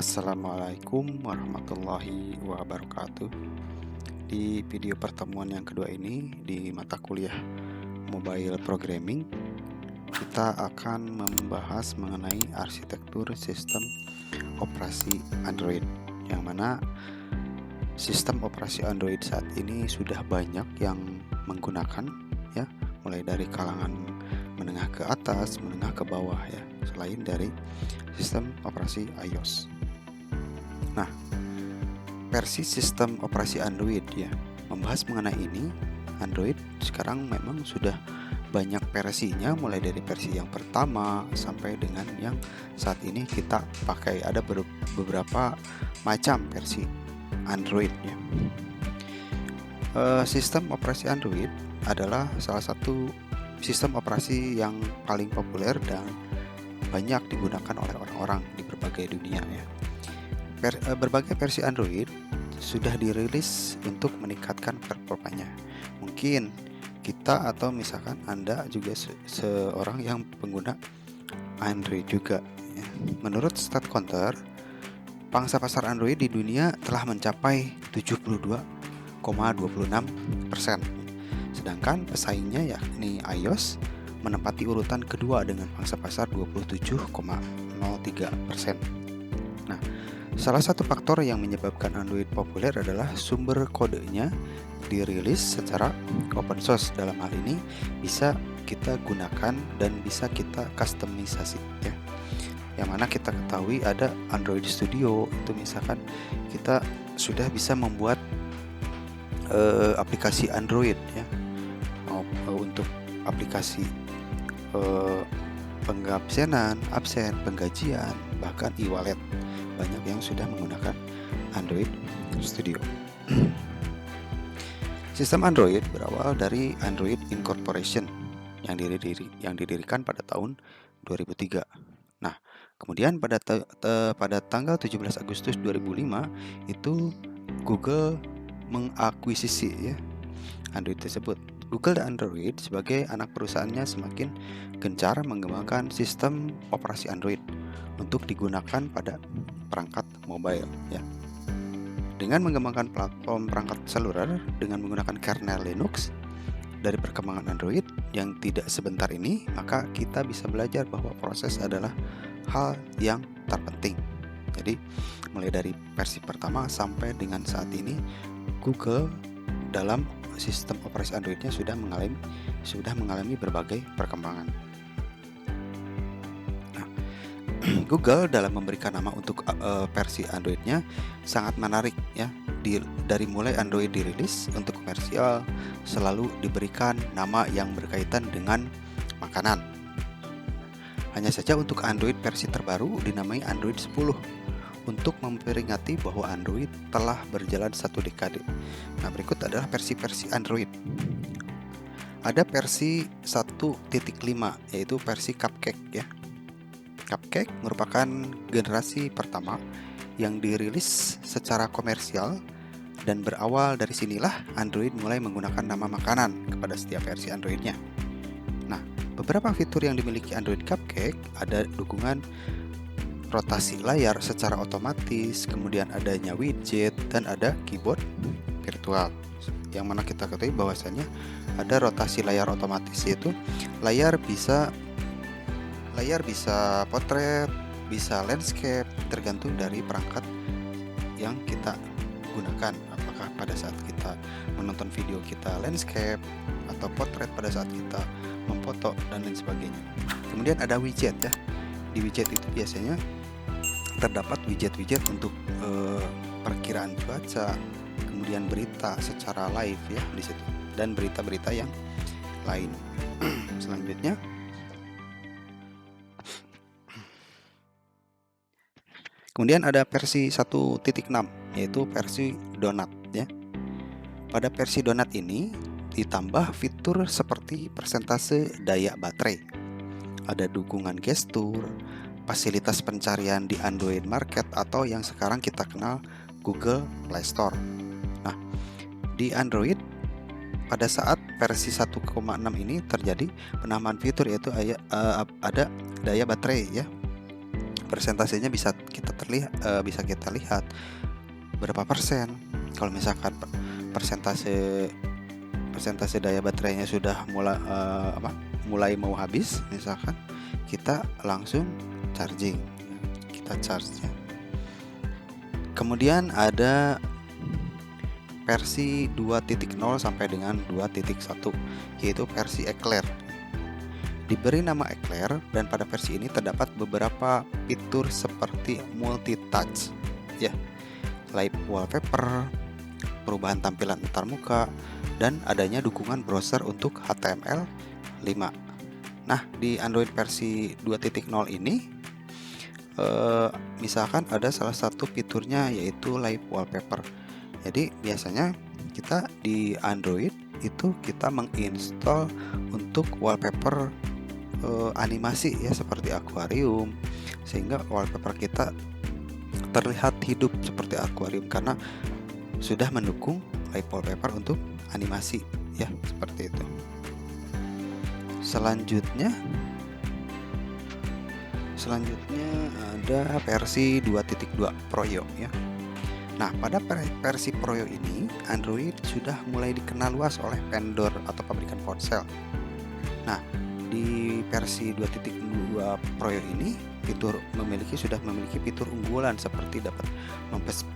Assalamualaikum warahmatullahi wabarakatuh. Di video pertemuan yang kedua ini di mata kuliah Mobile Programming, kita akan membahas mengenai arsitektur sistem operasi Android, yang mana sistem operasi Android saat ini sudah banyak yang menggunakan, ya, mulai dari kalangan menengah ke atas, menengah ke bawah, ya, selain dari sistem operasi iOS. Nah, versi sistem operasi Android, ya, membahas mengenai ini. Android sekarang memang sudah banyak versinya, mulai dari versi yang pertama sampai dengan yang saat ini kita pakai. Ada beberapa macam versi Android, ya. Sistem operasi Android adalah salah satu sistem operasi yang paling populer dan banyak digunakan oleh orang-orang di berbagai dunia, ya. Berbagai versi Android sudah dirilis untuk meningkatkan performanya. Mungkin kita atau misalkan Anda juga seorang yang pengguna Android juga, ya. Menurut StatCounter, pangsa pasar Android di dunia telah mencapai 72,26%. Sedangkan pesaingnya yakni iOS menempati urutan kedua dengan pangsa pasar 27,03%. Nah, salah satu faktor yang menyebabkan Android populer adalah sumber kodenya dirilis secara open source. Dalam hal ini bisa kita gunakan dan bisa kita customisasi, ya. Yang mana kita ketahui ada Android Studio, itu misalkan kita sudah bisa membuat aplikasi Android, ya, untuk aplikasi pengabsenan, absen, penggajian, bahkan e-wallet. Banyak yang sudah menggunakan Android Studio. Sistem Android berawal dari Android Incorporation yang didirikan pada tahun 2003. Nah, kemudian pada tanggal 17 Agustus 2005 itu Google mengakuisisi, ya, Android tersebut. Google dan Android sebagai anak perusahaannya semakin gencar mengembangkan sistem operasi Android untuk digunakan pada perangkat mobile, ya. Dengan mengembangkan platform perangkat seluler dengan menggunakan kernel Linux dari perkembangan Android yang tidak sebentar ini, maka kita bisa belajar bahwa proses adalah hal yang terpenting. Jadi, mulai dari versi pertama sampai dengan saat ini, Google dalam sistem operasi Androidnya sudah mengalami berbagai perkembangan. Google dalam memberikan nama untuk versi Androidnya sangat menarik, ya. Dari mulai Android dirilis untuk komersial selalu diberikan nama yang berkaitan dengan makanan. Hanya saja untuk Android versi terbaru dinamai Android 10 untuk memperingati bahwa Android telah berjalan 1 dekade. Nah, berikut adalah versi-versi Android. Ada versi 1.5, yaitu versi Cupcake, ya. Cupcake merupakan generasi pertama yang dirilis secara komersial, dan berawal dari sinilah Android mulai menggunakan nama makanan kepada setiap versi Androidnya. Nah, beberapa fitur yang dimiliki Android Cupcake ada dukungan rotasi layar secara otomatis, kemudian adanya widget, dan ada keyboard virtual. Yang mana kita ketahui bahwasannya ada rotasi layar otomatis, yaitu layar bisa potret, bisa landscape, tergantung dari perangkat yang kita gunakan. Apakah pada saat kita menonton video kita landscape atau potret pada saat kita memfoto dan lain sebagainya. Kemudian ada widget, ya. Di widget itu biasanya terdapat widget-widget untuk perkiraan cuaca, kemudian berita secara live, ya, di situ, dan berita-berita yang lain. Selanjutnya kemudian ada versi 1.6, yaitu versi Donut, ya. Pada versi Donut ini ditambah fitur seperti persentase daya baterai, ada dukungan gestur, fasilitas pencarian di Android Market atau yang sekarang kita kenal Google Play Store. Nah, di Android pada saat versi 1.6 ini terjadi penambahan fitur, yaitu ada daya baterai, ya. Persentasenya bisa kita lihat berapa persen. Kalau misalkan persentase daya baterainya sudah mulai mau habis, misalkan kita langsung charging, kita charge-nya. Kemudian ada versi 2.0 sampai dengan 2.1, yaitu versi Eclair. Diberi nama Eclair, dan pada versi ini terdapat beberapa fitur seperti multi-touch, ya, live wallpaper, perubahan tampilan antarmuka, dan adanya dukungan browser untuk HTML5. Nah, di Android versi 2.0 ini, misalkan ada salah satu fiturnya yaitu live wallpaper. Jadi biasanya kita di Android itu kita menginstall untuk wallpaper animasi, ya, seperti akuarium, sehingga wallpaper kita terlihat hidup seperti akuarium karena sudah mendukung live wallpaper untuk animasi, ya, seperti itu. Selanjutnya ada versi 2.2 Proyo, ya. Nah, pada versi Proyo ini Android sudah mulai dikenal luas oleh vendor atau pabrikan ponsel. Nah, di versi 2.2 Proyo ini sudah memiliki fitur unggulan seperti dapat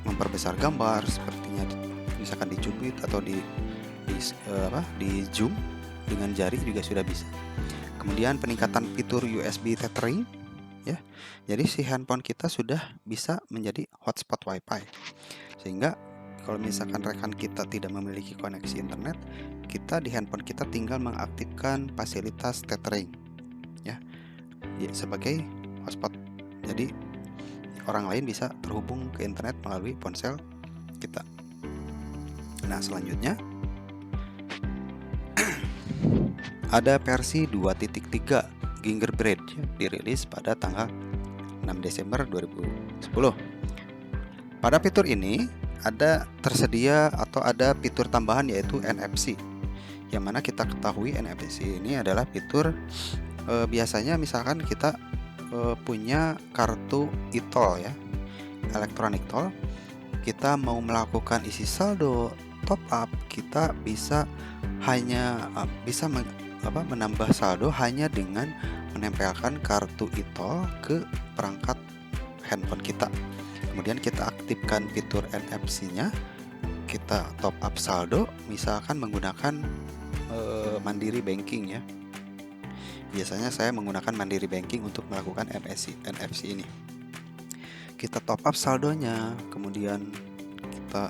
memperbesar gambar, sepertinya misalkan dicubit atau di zoom dengan jari juga sudah bisa. Kemudian peningkatan fitur USB tethering, ya. Jadi si handphone kita sudah bisa menjadi hotspot WiFi. Sehingga kalau misalkan rekan kita tidak memiliki koneksi internet, kita di handphone kita tinggal mengaktifkan fasilitas tethering, ya, sebagai hotspot. Jadi orang lain bisa terhubung ke internet melalui ponsel kita. Nah, selanjutnya ada versi 2.3 Gingerbread, ya, dirilis pada tanggal 6 Desember 2010. Pada fitur ini ada fitur tambahan yaitu NFC. Yang mana kita ketahui NFC ini adalah fitur biasanya misalkan kita punya kartu e-tol, ya, electronic toll, kita mau melakukan isi saldo, top up, kita bisa menambah saldo hanya dengan menempelkan kartu e-tol ke perangkat handphone kita. Kemudian kita aktifkan fitur NFC-nya, kita top up saldo, misalkan menggunakan Mandiri Banking, ya. Biasanya saya menggunakan Mandiri Banking untuk melakukan NFC ini. Kita top up saldonya, kemudian kita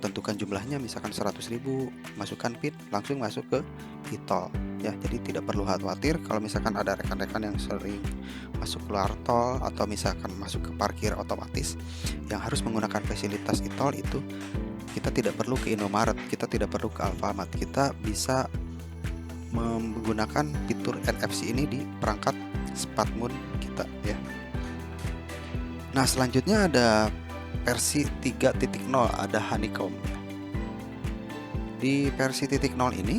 tentukan jumlahnya, misalkan 100.000, masukkan PIN, langsung masuk ke e-tol, ya. Jadi tidak perlu khawatir kalau misalkan ada rekan-rekan yang sering masuk keluar tol atau misalkan masuk ke parkir otomatis yang harus menggunakan fasilitas e-tol itu, kita tidak perlu ke Indomaret, kita tidak perlu ke Alfamart, kita bisa menggunakan fitur NFC ini di perangkat smartphone kita, ya. Nah, selanjutnya ada versi 3.0, ada Honeycomb. Di versi 3.0 ini,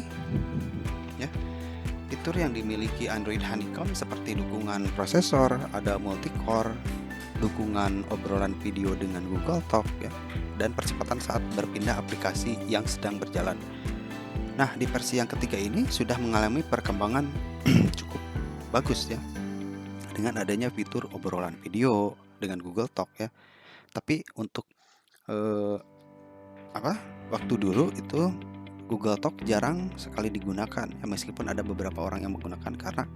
ya, fitur yang dimiliki Android Honeycomb seperti dukungan prosesor, ada multi-core, dukungan obrolan video dengan Google Talk, ya, dan percepatan saat berpindah aplikasi yang sedang berjalan. Nah, di versi yang ketiga ini sudah mengalami perkembangan cukup bagus, ya, dengan adanya fitur obrolan video dengan Google Talk, ya. Tapi untuk waktu dulu itu Google Talk jarang sekali digunakan, ya, meskipun ada beberapa orang yang menggunakan, karena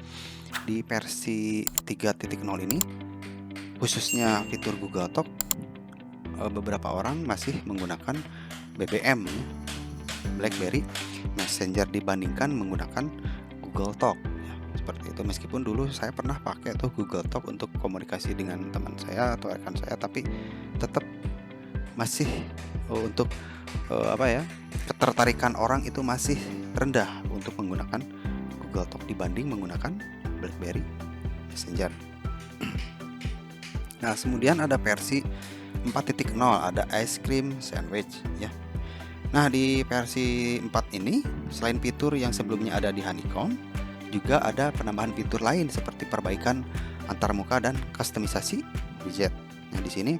di versi 3.0 ini khususnya fitur Google Talk beberapa orang masih menggunakan BBM, BlackBerry Messenger, dibandingkan menggunakan Google Talk, ya, seperti itu. Meskipun dulu saya pernah pakai tuh Google Talk untuk komunikasi dengan teman saya atau rekan saya, tapi tetap masih untuk ketertarikan orang itu masih rendah untuk menggunakan Google Talk dibanding menggunakan BlackBerry Messenger. Nah, kemudian ada versi 4.0, ada Ice Cream Sandwich, ya. Nah, di versi 4 ini selain fitur yang sebelumnya ada di Honeycomb, juga ada penambahan fitur lain seperti perbaikan antarmuka dan kustomisasi widget. Nah, di sini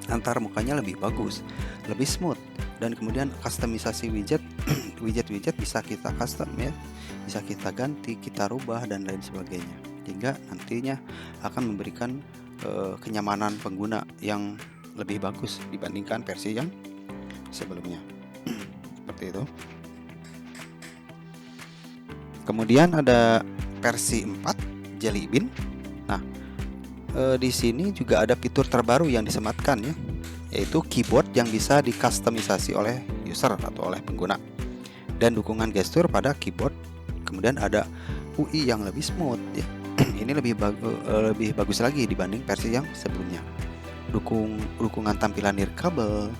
antarmukanya lebih bagus, lebih smooth, dan kemudian kustomisasi widget widget-widget bisa kita custom ya, bisa kita ganti, kita rubah dan lain sebagainya, hingga nantinya akan memberikan kenyamanan pengguna yang lebih bagus dibandingkan versi yang sebelumnya. Seperti itu. Kemudian ada versi 4 Jelly Bean. Nah, di sini juga ada fitur terbaru yang disematkan ya, yaitu keyboard yang bisa dikustomisasi oleh user atau oleh pengguna, dan dukungan gestur pada keyboard. Kemudian ada UI yang lebih smooth ya. Ini lebih bagus lagi dibanding versi yang sebelumnya. Dukungan tampilan nirkabel,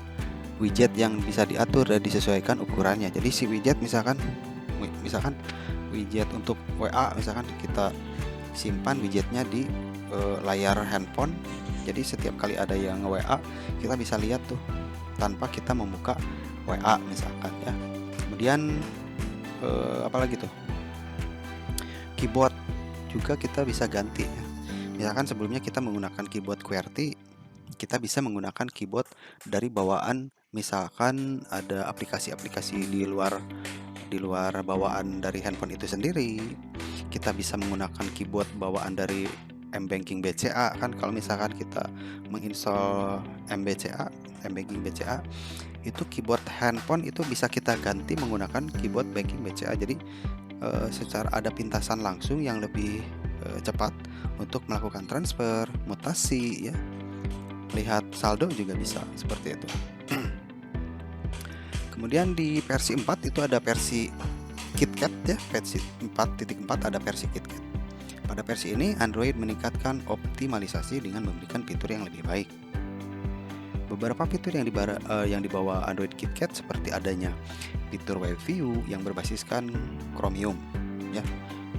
widget yang bisa diatur dan disesuaikan ukurannya. Jadi si widget misalkan widget untuk WA, misalkan kita simpan widgetnya di layar handphone. Jadi setiap kali ada yang WA, kita bisa lihat tuh tanpa kita membuka WA misalkan ya. Kemudian apalagi tuh, keyboard juga kita bisa ganti ya. Misalkan sebelumnya kita menggunakan keyboard QWERTY, kita bisa menggunakan keyboard dari bawaan. Misalkan ada aplikasi-aplikasi di luar bawaan dari handphone itu sendiri, kita bisa menggunakan keyboard bawaan dari mBanking BCA kan. Kalau misalkan kita menginstall mBanking BCA, itu keyboard handphone itu bisa kita ganti menggunakan keyboard banking BCA. Jadi secara ada pintasan langsung yang lebih cepat untuk melakukan transfer, mutasi ya, lihat saldo juga bisa seperti itu. Kemudian di versi 4 itu ada versi KitKat ya, versi 4.4 ada versi KitKat. Pada versi ini Android meningkatkan optimalisasi dengan memberikan fitur yang lebih baik. Beberapa fitur yang dibawa Android KitKat seperti adanya fitur Web View yang berbasiskan Chromium ya,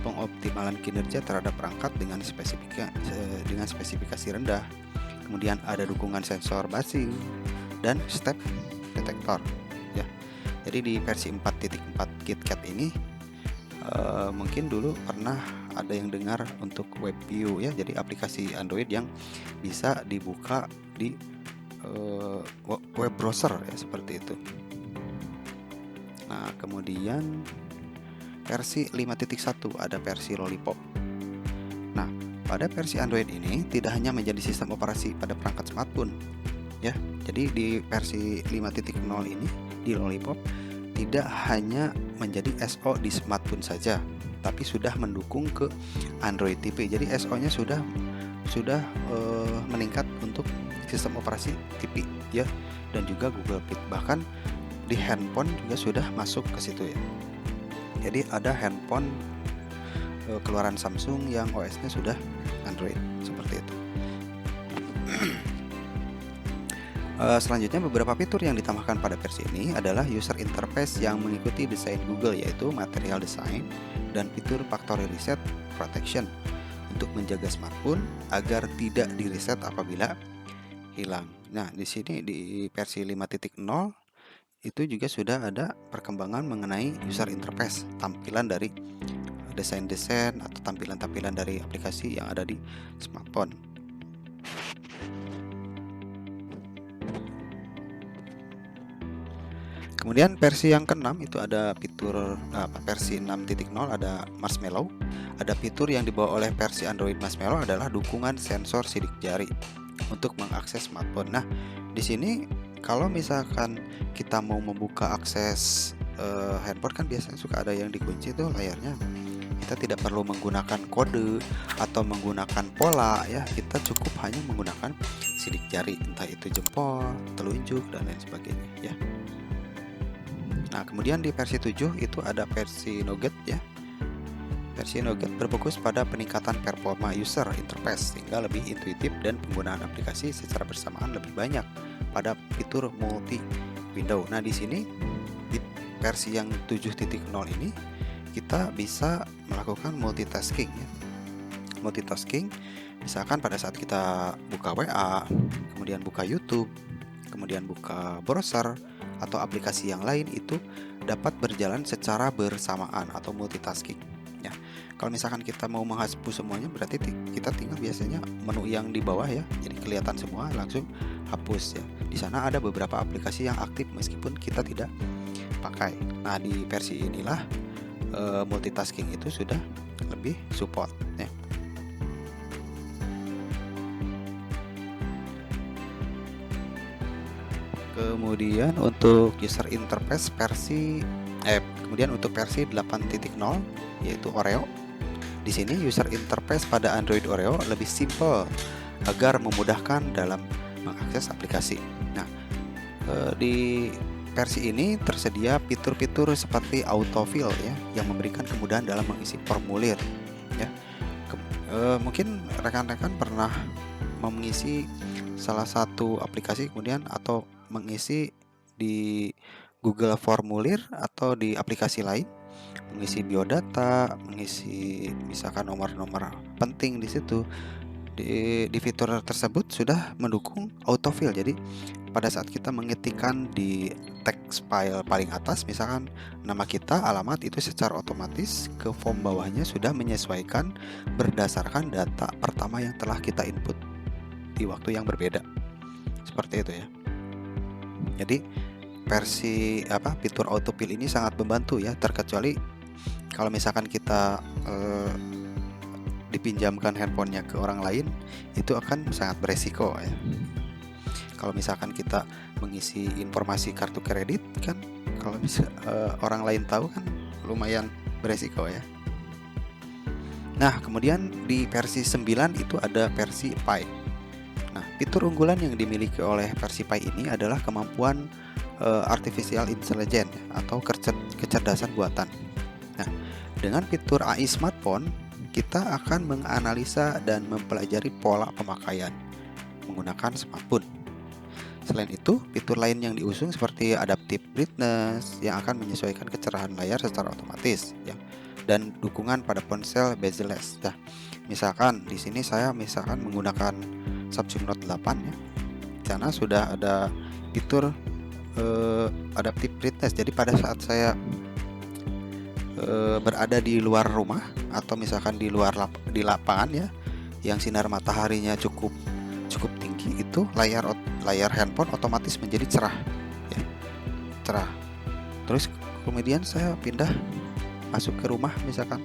pengoptimalan kinerja terhadap perangkat dengan spesifikasi rendah. Kemudian ada dukungan sensor basis dan step detektor ya. Jadi di versi 4.4 KitKat ini mungkin dulu pernah ada yang dengar untuk Web View ya, jadi aplikasi Android yang bisa dibuka di web browser ya, seperti itu. Nah, kemudian versi 5.1 ada versi Lollipop. Nah, pada versi Android ini tidak hanya menjadi sistem operasi pada perangkat smartphone ya. Jadi di versi 5.0 ini di Lollipop tidak hanya menjadi SO di smartphone saja, tapi sudah mendukung ke Android TV. Jadi SO-nya sudah meningkat untuk sistem operasi TV ya, dan juga Google Fit. Bahkan di handphone juga sudah masuk ke situ ya. Jadi ada handphone keluaran Samsung yang OS-nya sudah Android seperti itu. Selanjutnya beberapa fitur yang ditambahkan pada versi ini adalah user interface yang mengikuti desain Google, yaitu material design dan fitur factory reset protection untuk menjaga smartphone agar tidak di-reset apabila hilang. Nah, di sini di versi 5.0 itu juga sudah ada perkembangan mengenai user interface, tampilan dari desain-desain atau tampilan-tampilan dari aplikasi yang ada di smartphone. Kemudian versi yang ke-6 itu ada fitur versi 6.0 ada Marshmallow. Ada fitur yang dibawa oleh versi Android Marshmallow adalah dukungan sensor sidik jari untuk mengakses smartphone. Nah, di sini kalau misalkan kita mau membuka akses handphone kan biasanya suka ada yang dikunci tuh layarnya. Kita tidak perlu menggunakan kode atau menggunakan pola ya, kita cukup hanya menggunakan sidik jari, entah itu jempol, telunjuk dan lain sebagainya ya. Nah, kemudian di versi 7 itu ada versi Nougat ya. Versi Nougat berfokus pada peningkatan performa user interface sehingga lebih intuitif dan penggunaan aplikasi secara bersamaan lebih banyak pada fitur multi window. Nah, di sini di versi yang 7.0 ini kita bisa melakukan multitasking ya. Multitasking misalkan pada saat kita buka WA, kemudian buka YouTube, kemudian buka browser atau aplikasi yang lain, itu dapat berjalan secara bersamaan atau multitasking ya. Kalau misalkan kita mau menghapus semuanya, berarti kita tinggal biasanya menu yang di bawah ya, jadi kelihatan semua, langsung hapus ya. Di sana ada beberapa aplikasi yang aktif meskipun kita tidak pakai. Nah, di versi inilah multitasking itu sudah lebih support ya. Kemudian untuk user interface kemudian untuk versi 8.0 yaitu Oreo. Di sini user interface pada Android Oreo lebih simple agar memudahkan dalam mengakses aplikasi. Nah, di versi ini tersedia fitur-fitur seperti autofill ya, yang memberikan kemudahan dalam mengisi formulir ya. Mungkin rekan-rekan pernah mengisi salah satu aplikasi kemudian atau mengisi di Google Formulir atau di aplikasi lain, mengisi biodata, mengisi misalkan nomor-nomor penting di situ. Di fitur tersebut sudah mendukung autofill. Jadi pada saat kita mengetikkan di text file paling atas misalkan nama kita, alamat, itu secara otomatis ke form bawahnya sudah menyesuaikan berdasarkan data pertama yang telah kita input di waktu yang berbeda. Seperti itu ya. Jadi versi fitur autofill ini sangat membantu ya, terkecuali kalau misalkan kita dipinjamkan handphonenya ke orang lain, itu akan sangat beresiko ya. Kalau misalkan kita mengisi informasi kartu kredit kan, kalau orang lain tahu kan lumayan beresiko ya. Nah, kemudian di versi 9 itu ada versi Pi. Nah, fitur unggulan yang dimiliki oleh versi Pi ini adalah kemampuan artificial intelligence atau kecerdasan buatan. Nah, dengan fitur AI smartphone, kita akan menganalisa dan mempelajari pola pemakaian menggunakan smartphone. Selain itu, fitur lain yang diusung seperti adaptive brightness yang akan menyesuaikan kecerahan layar secara otomatis ya, dan dukungan pada ponsel bezel-less ya. Misalkan di sini saya menggunakan Samsung Note 8 ya. Di sana sudah ada fitur adaptive brightness. Jadi pada saat saya berada di luar rumah atau misalkan di lapangan ya, yang sinar mataharinya cukup tinggi, itu layar handphone otomatis menjadi cerah ya, cerah. Terus kemudian saya pindah masuk ke rumah misalkan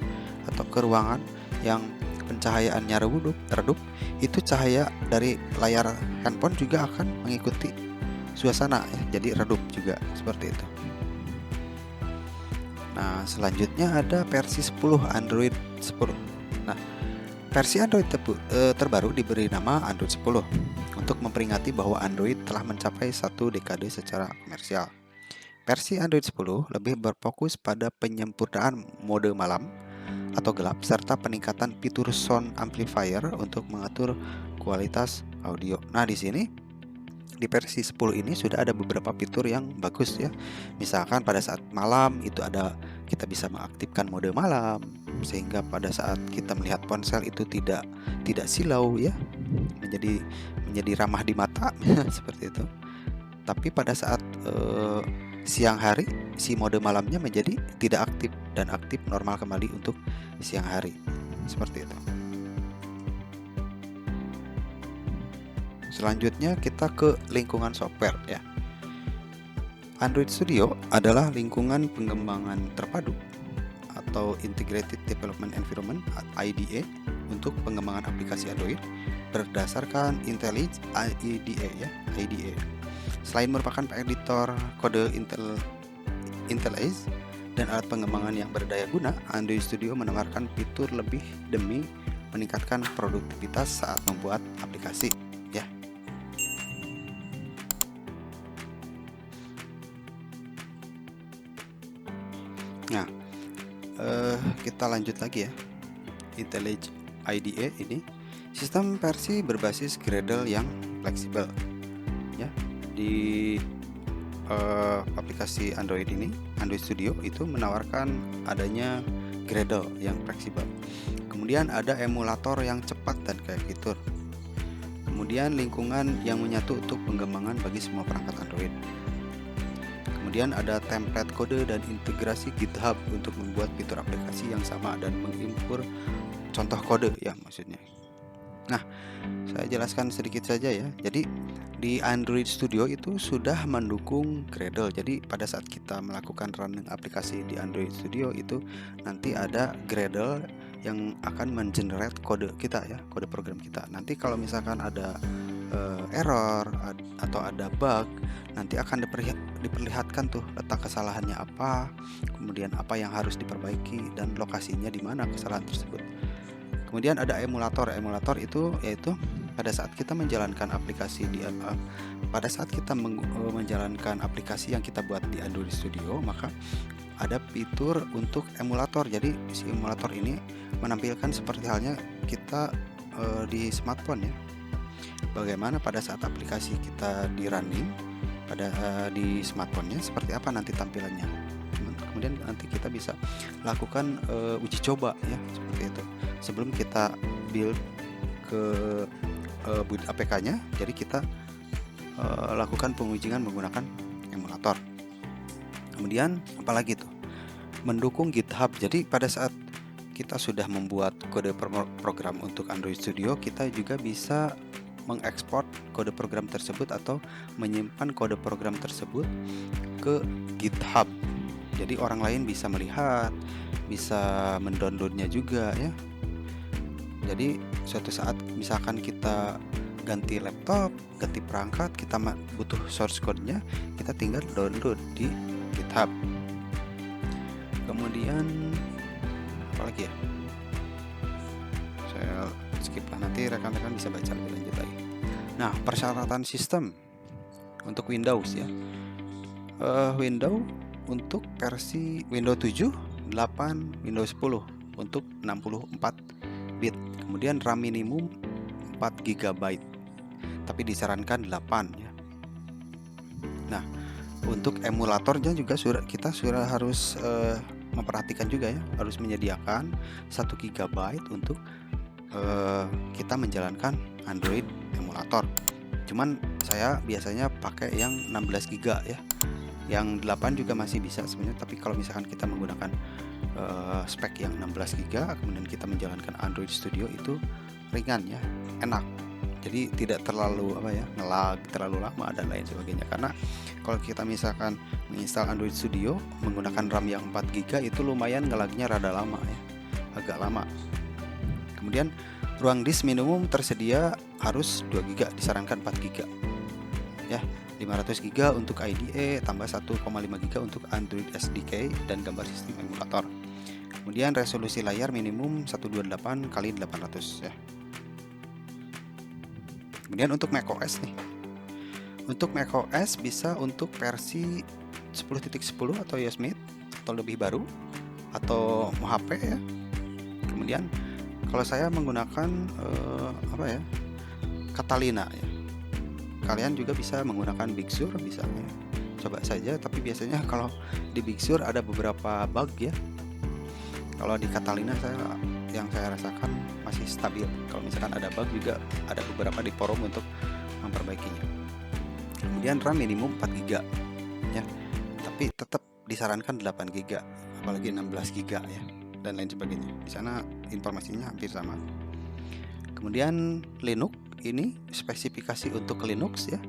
atau ke ruangan yang pencahayaannya redup, itu cahaya dari layar handphone juga akan mengikuti suasana ya, jadi redup juga seperti itu. Nah, selanjutnya ada versi 10 Android 10. Nah, versi Android terbaru diberi nama Android 10 untuk memperingati bahwa Android telah mencapai 1 dekade secara komersial. Versi Android 10 lebih berfokus pada penyempurnaan mode malam atau gelap serta peningkatan fitur sound amplifier untuk mengatur kualitas audio. Nah, di sini di versi 10 ini sudah ada beberapa fitur yang bagus ya. Misalkan pada saat malam itu kita bisa mengaktifkan mode malam sehingga pada saat kita melihat ponsel itu tidak silau ya, menjadi ramah di mata seperti itu. Tapi pada saat siang hari si mode malamnya menjadi tidak aktif dan aktif normal kembali untuk siang hari. Seperti itu. Selanjutnya kita ke lingkungan software ya. Android Studio adalah lingkungan pengembangan terpadu atau Integrated Development Environment (IDE) untuk pengembangan aplikasi Android berdasarkan IntelliJ IDE ya, IDE. Selain merupakan editor kode IntelliJ dan alat pengembangan yang berdaya guna, Android Studio menawarkan fitur lebih demi meningkatkan produktivitas saat membuat aplikasi ya. Nah, kita lanjut lagi ya. IntelliJ IDE ini sistem versi berbasis Gradle yang fleksibel ya. Di aplikasi Android ini, Android Studio itu menawarkan adanya Gradle yang fleksibel. Kemudian ada emulator yang cepat dan kayak fitur. Kemudian lingkungan yang menyatu untuk pengembangan bagi semua perangkat Android. Kemudian ada template kode dan integrasi GitHub untuk membuat fitur aplikasi yang sama dan mengimpor contoh kode ya maksudnya. Nah, saya jelaskan sedikit saja ya. Jadi di Android Studio itu sudah mendukung Gradle. Jadi pada saat kita melakukan running aplikasi di Android Studio itu nanti ada Gradle yang akan mengenerate kode kita ya, kode program kita. Nanti kalau misalkan ada error atau ada bug, nanti akan diperlihatkan tuh letak kesalahannya apa, kemudian apa yang harus diperbaiki dan lokasinya di mana kesalahan tersebut. Kemudian ada emulator. Emulator itu yaitu pada saat kita menjalankan aplikasi pada saat kita menjalankan aplikasi yang kita buat di Android Studio, maka ada fitur untuk emulator. Jadi si emulator ini menampilkan seperti halnya kita di smartphone ya. Bagaimana pada saat aplikasi kita di running di smartphone-nya seperti apa nanti tampilannya. Kemudian nanti kita bisa lakukan uji coba ya, seperti itu. Sebelum kita build ke build APK-nya, jadi kita lakukan pengujian menggunakan emulator. Kemudian apalagi tuh? Mendukung GitHub. Jadi pada saat kita sudah membuat kode program untuk Android Studio, kita juga bisa mengekspor kode program tersebut atau menyimpan kode program tersebut ke GitHub. Jadi orang lain bisa melihat, bisa mendownloadnya juga ya. Jadi suatu saat misalkan kita ganti laptop, ganti perangkat, kita butuh source code-nya, kita tinggal download di GitHub. Kemudian apa lagi ya? Saya skip lah, nanti rekan-rekan bisa baca lebih lanjut lagi. Nah, persyaratan sistem untuk Windows ya. Windows untuk versi Windows 7, 8, Windows 10 untuk 64 bit. Kemudian RAM minimum 4 GB. Tapi disarankan 8 ya. Nah, untuk emulatornya juga kita sudah harus memperhatikan juga ya, harus menyediakan 1 GB untuk kita menjalankan Android emulator. Cuman saya biasanya pakai yang 16 GB ya. Yang 8 juga masih bisa sebenarnya, tapi kalau misalkan kita menggunakan spek yang 16 GB kemudian kita menjalankan Android Studio itu ringan ya, enak. Jadi tidak terlalu ngelag terlalu lama dan lain sebagainya. Karena kalau kita misalkan menginstal Android Studio menggunakan RAM yang 4 GB itu lumayan ngelagnya rada lama ya, agak lama. Kemudian ruang disk minimum tersedia harus 2 GB, disarankan 4 GB ya. 500 GB untuk IDE tambah 1,5 GB untuk Android SDK dan gambar sistem emulator. Kemudian resolusi layar minimum 128 x 800 ya. Kemudian untuk macOS nih. Untuk macOS bisa untuk versi 10.10 atau Yosemite atau lebih baru atau HP ya. Kemudian kalau saya menggunakan Catalina ya. Kalian juga bisa menggunakan Big Sur, bisa ya. Coba saja, tapi biasanya kalau di Big Sur ada beberapa bug ya. Kalau di Catalina yang saya rasakan masih stabil. Kalau misalkan ada bug juga ada beberapa di forum untuk memperbaikinya. Kemudian RAM minimum 4 GB ya. Tapi tetap disarankan 8 GB, apalagi 16 GB ya, dan lain sebagainya. Di sana informasinya hampir sama. Kemudian Linux ini spesifikasi untuk Linux ya.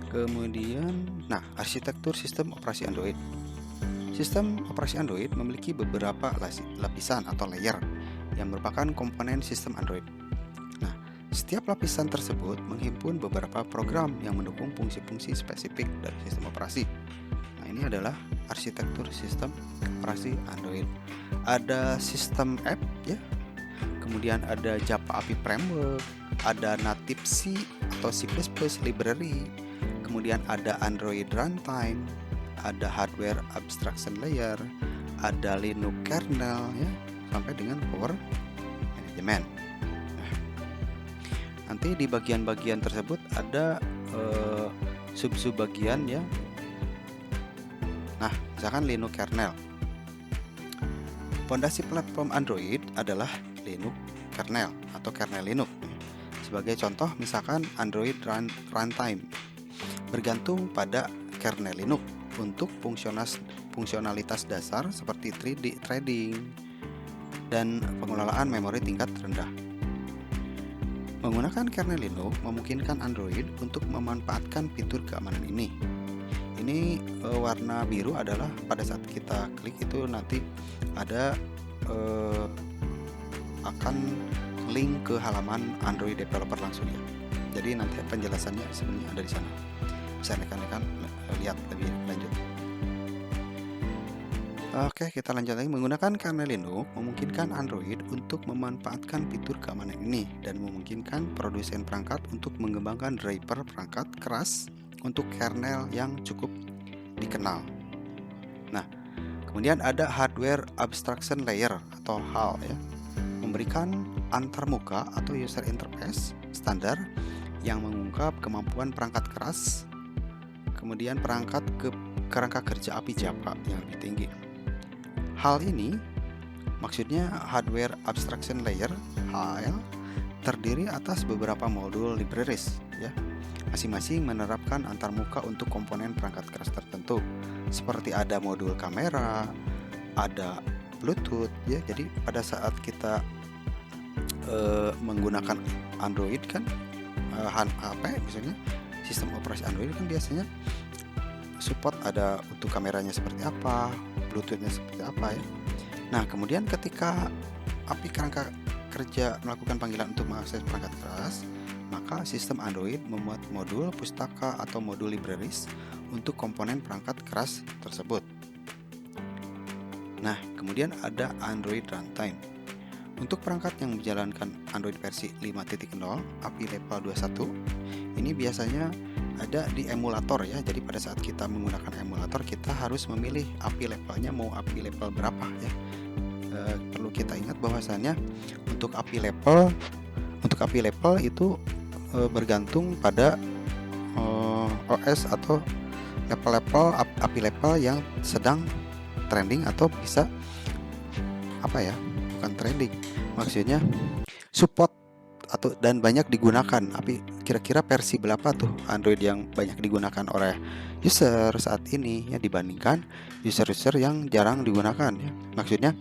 Kemudian arsitektur sistem operasi Android. Sistem operasi Android memiliki beberapa lapisan atau layer yang merupakan komponen sistem Android. Nah, setiap lapisan tersebut menghimpun beberapa program yang mendukung fungsi-fungsi spesifik dari sistem operasi. Nah, ini adalah arsitektur sistem operasi Android. Ada sistem app ya. Kemudian ada Java API Framework, ada Native C atau C++ library, kemudian ada Android Runtime, ada Hardware Abstraction Layer, ada Linux kernel ya, sampai dengan Power Management. Nanti di bagian-bagian tersebut ada sub-sub bagian ya. Nah, misalkan Linux kernel. Fondasi platform Android adalah Linux kernel atau kernel Linux. Sebagai contoh misalkan Android Runtime. bergantung pada kernel Linux untuk fungsionalitas dasar seperti 3D threading dan pengelolaan memori tingkat rendah. Menggunakan kernel Linux memungkinkan Android untuk memanfaatkan fitur keamanan ini. Ini warna biru adalah pada saat kita klik itu nanti ada akan link ke halaman Android developer langsung ya. Jadi nanti penjelasannya sebenarnya ada di sana. Bisa rekan-rekan lihat lebih lanjut. Oke, kita lanjut lagi. Menggunakan kernel Linux memungkinkan Android untuk memanfaatkan fitur keamanan ini dan memungkinkan produsen perangkat untuk mengembangkan driver perangkat keras untuk kernel yang cukup dikenal. Nah, kemudian ada hardware abstraction layer atau HAL ya, memberikan antarmuka atau user interface standar yang mengungkap kemampuan perangkat keras, kemudian perangkat ke kerangka kerja API Java yang lebih tinggi. Hal ini maksudnya hardware abstraction layer (HAL) terdiri atas beberapa modul libraries ya. Masing-masing menerapkan antarmuka untuk komponen perangkat keras tertentu. Seperti ada modul kamera, ada Bluetooth ya. Jadi pada saat kita menggunakan Android kan HP misalnya sistem operasi Android kan biasanya support ada untuk kameranya seperti apa, Bluetoothnya seperti apa ya. Nah kemudian ketika API kerangka kerja melakukan panggilan untuk mengakses perangkat keras, maka sistem Android membuat modul pustaka atau modul libraries untuk komponen perangkat keras tersebut. Nah kemudian ada Android Runtime. Untuk perangkat yang menjalankan Android versi 5.0 API level 21, ini biasanya ada di emulator ya. Jadi pada saat kita menggunakan emulator, kita harus memilih API levelnya mau API level berapa ya. Perlu kita ingat bahwasannya untuk API level itu bergantung pada OS atau level-level API level yang sedang trending atau bisa bukan trending, maksudnya support atau dan banyak digunakan. API kira-kira versi berapa tuh Android yang banyak digunakan oleh user saat ini ya dibandingkan user-user yang jarang digunakan ya. Maksudnya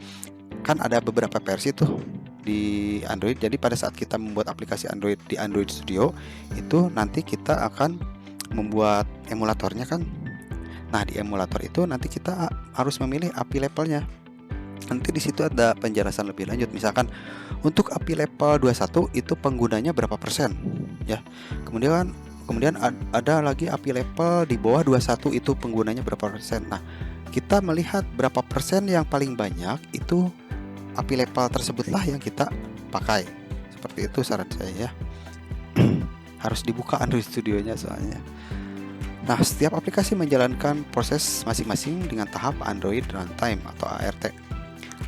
kan ada beberapa versi tuh di Android. Jadi pada saat kita membuat aplikasi Android di Android Studio itu nanti kita akan membuat emulatornya kan. Nah di emulator itu nanti kita harus memilih API levelnya. Nanti di situ ada penjelasan lebih lanjut. Misalkan untuk API level 21 itu penggunanya berapa persen ya. Kemudian ada lagi API level di bawah 21 itu penggunanya berapa persen. Nah, kita melihat berapa persen yang paling banyak itu API level tersebutlah yang kita pakai. Seperti itu saran saya ya. Harus dibuka Android Studio-nya soalnya. Nah, setiap aplikasi menjalankan proses masing-masing dengan tahap Android Runtime atau ART.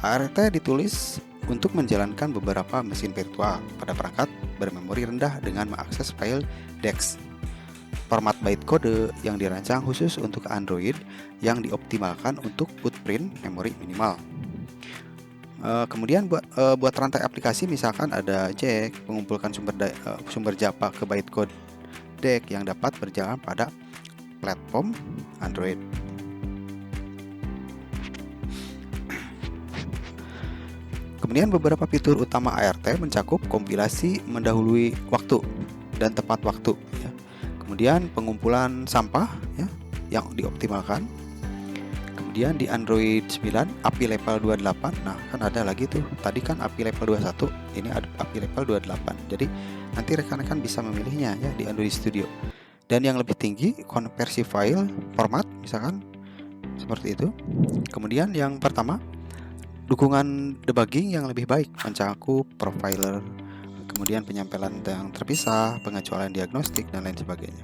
ART ditulis untuk menjalankan beberapa mesin virtual pada perangkat bermemori rendah dengan mengakses file DEX. Format bytecode yang dirancang khusus untuk Android yang dioptimalkan untuk footprint memori minimal. Kemudian buat rantai aplikasi misalkan ada Jack, mengumpulkan sumber Java ke bytecode DEX yang dapat berjalan pada platform Android. Kemudian beberapa fitur utama ART mencakup kompilasi mendahului waktu dan tepat waktu ya. Kemudian pengumpulan sampah ya yang dioptimalkan. Kemudian di Android 9 API level 28. Nah, kan ada lagi tuh. Tadi kan API level 21, ini ada API level 28. Jadi nanti rekan-rekan bisa memilihnya ya di Android Studio. Dan yang lebih tinggi konversi file format misalkan seperti itu. Kemudian yang pertama dukungan debugging yang lebih baik mencakup profiler, kemudian penyampaian yang terpisah, pengecualian diagnostik dan lain sebagainya.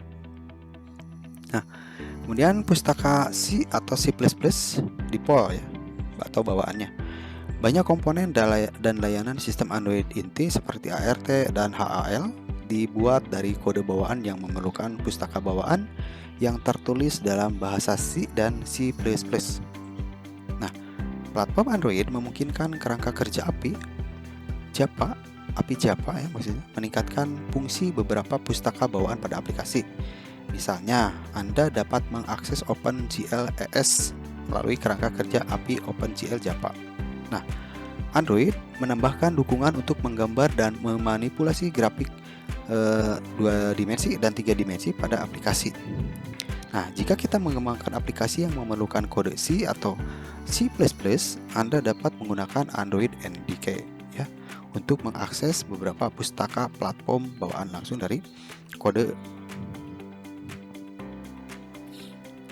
Nah, kemudian pustaka C atau C++ default ya atau bawaannya. Banyak komponen dan layanan sistem Android inti seperti ART dan HAL dibuat dari kode bawaan yang memerlukan pustaka bawaan yang tertulis dalam bahasa C dan C++. Platform Android memungkinkan kerangka kerja API Java ya maksudnya meningkatkan fungsi beberapa pustaka bawaan pada aplikasi. Misalnya, Anda dapat mengakses OpenGL ES melalui kerangka kerja API OpenGL Java. Nah, Android menambahkan dukungan untuk menggambar dan memanipulasi grafik 2 dimensi dan 3 dimensi pada aplikasi. Nah, jika kita mengembangkan aplikasi yang memerlukan kode C atau C++, Anda dapat menggunakan Android NDK ya untuk mengakses beberapa pustaka platform bawaan langsung dari kode.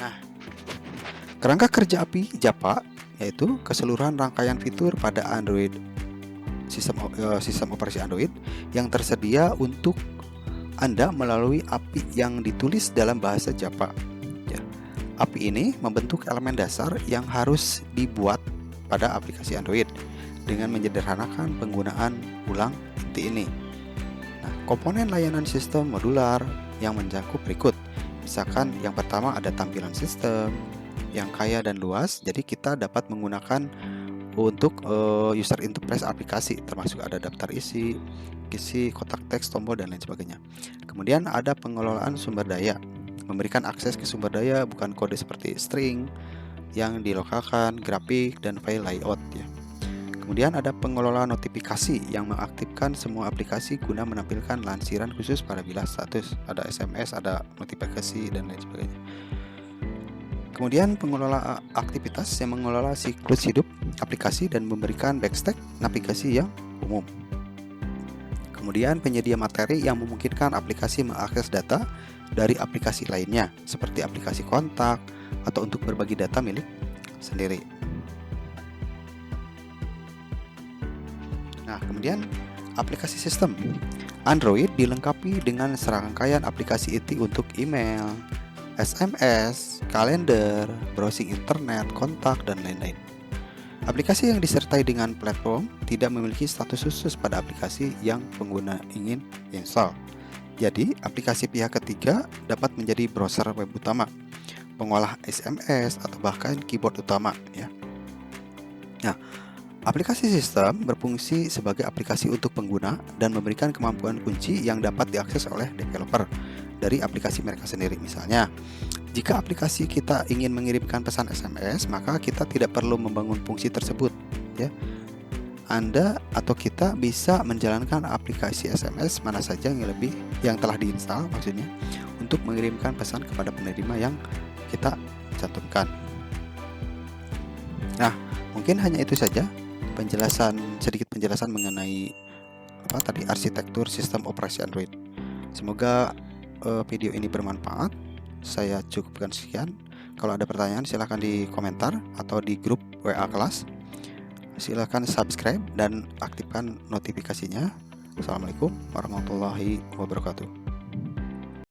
Nah, kerangka kerja API Java yaitu keseluruhan rangkaian fitur pada Android sistem operasi Android yang tersedia untuk Anda melalui API yang ditulis dalam bahasa Java. Ya, API ini membentuk elemen dasar yang harus dibuat pada aplikasi Android dengan menyederhanakan penggunaan ulang inti ini. Nah, komponen layanan sistem modular yang mencakup berikut. Misalkan yang pertama ada tampilan sistem yang kaya dan luas, jadi kita dapat menggunakan untuk user interface aplikasi, termasuk ada daftar isi, kotak teks, tombol, dan lain sebagainya. Kemudian ada pengelolaan sumber daya, memberikan akses ke sumber daya bukan kode seperti string yang dilokalkan, grafik, dan file layout ya. Kemudian ada pengelola notifikasi yang mengaktifkan semua aplikasi guna menampilkan lansiran khusus pada bilah status, ada SMS, ada notifikasi, dan lain sebagainya. Kemudian pengelola aktivitas yang mengelola siklus hidup aplikasi dan memberikan backstack navigasi yang umum. Kemudian penyedia materi yang memungkinkan aplikasi mengakses data dari aplikasi lainnya seperti aplikasi kontak atau untuk berbagi data milik sendiri. Nah, kemudian aplikasi sistem. Android dilengkapi dengan serangkaian aplikasi inti untuk email, SMS, kalender, browsing internet, kontak, dan lain-lain. Aplikasi yang disertai dengan platform tidak memiliki status khusus pada aplikasi yang pengguna ingin install. Jadi, aplikasi pihak ketiga dapat menjadi browser web utama, pengolah SMS, atau bahkan keyboard utama ya. Nah, aplikasi sistem berfungsi sebagai aplikasi untuk pengguna dan memberikan kemampuan kunci yang dapat diakses oleh developer dari aplikasi mereka sendiri. Misalnya, jika aplikasi kita ingin mengirimkan pesan SMS, maka kita tidak perlu membangun fungsi tersebut ya. Anda atau kita bisa menjalankan aplikasi SMS mana saja yang telah diinstal maksudnya untuk mengirimkan pesan kepada penerima yang kita cantumkan. Nah, mungkin hanya itu saja sedikit penjelasan mengenai arsitektur sistem operasi Android. Semoga video ini bermanfaat. Saya cukupkan sekian. Kalau ada pertanyaan silahkan di komentar atau di grup WA kelas. Silahkan subscribe dan aktifkan notifikasinya. Assalamualaikum warahmatullahi wabarakatuh.